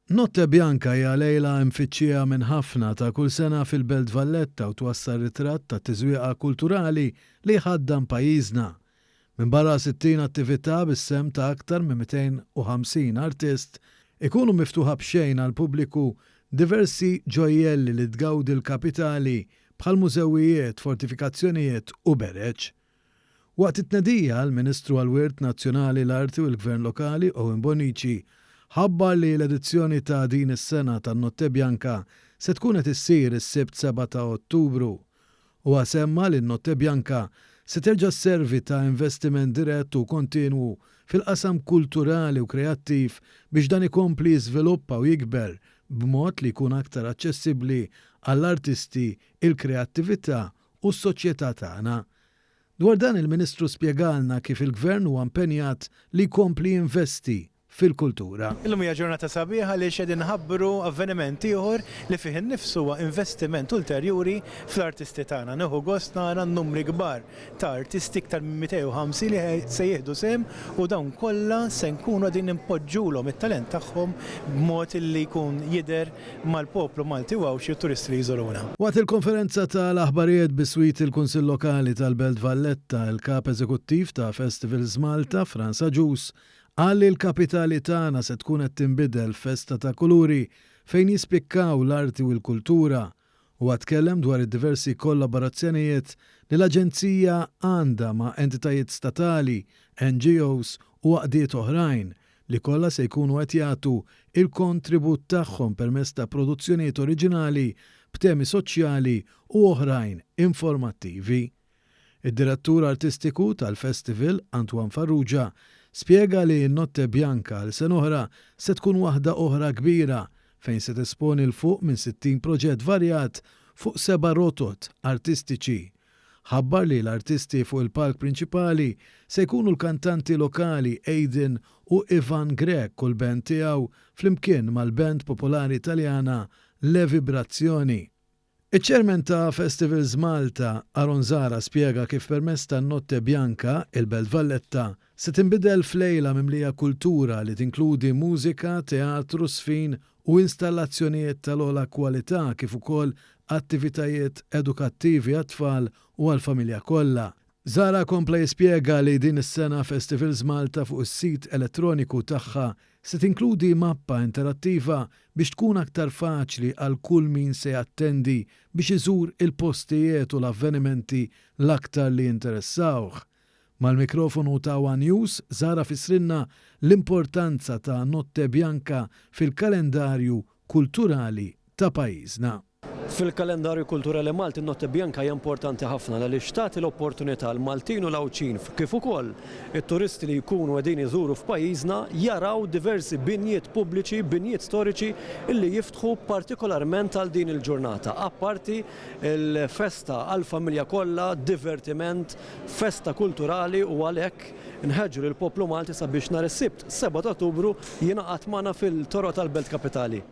Notte Bianca hija lejla mfittxija minn ħafna ta' kull sena fil-Belt Valletta u twassal ritratt ta' tiżwieqa kulturali li ħaddam pajjiżna. Minn barra 60 attività bis-sem ta' aktar minn 250 artist ikunu miftuħa b'xejn għal pubbliku diversi ġojjelli li tgawdi l-kapitali bħal mużewijiet, fortifikazzjonijiet u bereċ. Waqt it-tnedija l-Ministru għall-Wirt Nazzjonali l-Arti u l-Gvern Lokali Owen Bonici ħabbar li l-edizzjoni ta' din is-sena tan-Notte Bianca se tkun qed issir is-Sibt 7 ta' Ottubru. Huwa semma li n-Notte Bianca se terġa' sservi ta' investiment dirett u kontinwu fil-qasam kulturali u kreattiv biex dan ikompli jiżviluppa u jikber b'mod li jkun aktar aċċessibbli għall-artisti, il-kreattività u s-soċjetà tagħna. Dwar dan il-Ministru spjegalna kif il-Gvern huwa impenjat li jkompli jinvesti fil-kultura. Illum hija ġurnata sabiħa li xedin ħabbru avveniment ieħor li fih innifsu huwa investiment ulterjuri fl-artisti tagħna. Nieħu gost nara numri kbar ta' artisti iktar minn 250 li se jieħdu sehem u dawn kollha se nkunu qegħdin nimpoġġulhom it-talent tagħhom b'mod li jkun jidher mal-poplu Malti u xi turisti li jżuruna. Waqt il-konferenza tal-aħbarijiet biswit il-Kunsill Lokali tal-Belt Valletta, il-Kap Eżekuttiv ta' Festivals Malta, Franza Ġus, għalli l-kapitali tagħna se tkun qed tinbidel festa ta' kuluri fejn jispikkaw l-arti u l-kultura u tkellem dwar id-diversi kollaborazzjonijiet li l-Aġenzija għandha ma' entitajiet statali, NGOs u għaqdiet oħrajn li kollha se jkunu qed jagħtu il-kontribut tagħhom permezz ta' produzzjonijiet oriġinali b'temi soċjali u oħrajn informattivi. Id-direttur artistiku tal-festival, Antoine Farrugia, spjega li n-Notte Bianca l-sen oħra se tkun waħda oħra kbira fejn se tesponi l-fuq minn 60 proġett varjat fuq 7 rotot artistiċi. Ħabbar li l-artisti fuq il-palk prinċipali se jkunu l-kantanti lokali Aiden u Ivan Grek u l-band tiegħu flimkien mal-band popolari Italjana Le Vibrazzjoni. Iċ-ċermen ta' Festivals Malta, Aron Zara, spjega kif permezz tan-Notte Bianca, il-Belt Valletta, se tinbidel flejla mimlija kultura li tinkludi mużika, teatru, sfin u installazzjonijiet tal-ogħla kwalità kif ukoll attivitajiet edukattivi għat-tfal u għall-familja kollha. Zara kompla jispjega li din is-sena Festivals Malta fuq is-sit elettroniku tagħha se tinkludi mappa interattiva biex tkun aktar faċli għal kull min se jattendi biex iżur il-postijiet u l-avvenimenti l-aktar li interessawh. Mal-mikrofonu ta' One News, Zara fisrinna l-importanza ta' Notte Bianca fil-kalendarju kulturali ta' pajjiżna. Fil-kalendarju kulturali Malti n-Notte Bianca hija importanti ħafna għaliex tagħti l-opportunità l Maltin u l-Awċin kif ukoll it-turisti li jkunu qegħdin iżuru f'pajjiżna jaraw diversi binjiet pubbliċi, binjiet storiċi illi jiftħu partikolarment għal din il-ġurnata. Apparti il-festa għall-familja kollha, divertiment, festa kulturali u għalhekk nħeġġu lill-poplu Malti sabiex nhar is-Sibt 7 ta' Ottubru jingħaqad magħna fil-toroq tal-Belt Kapitali.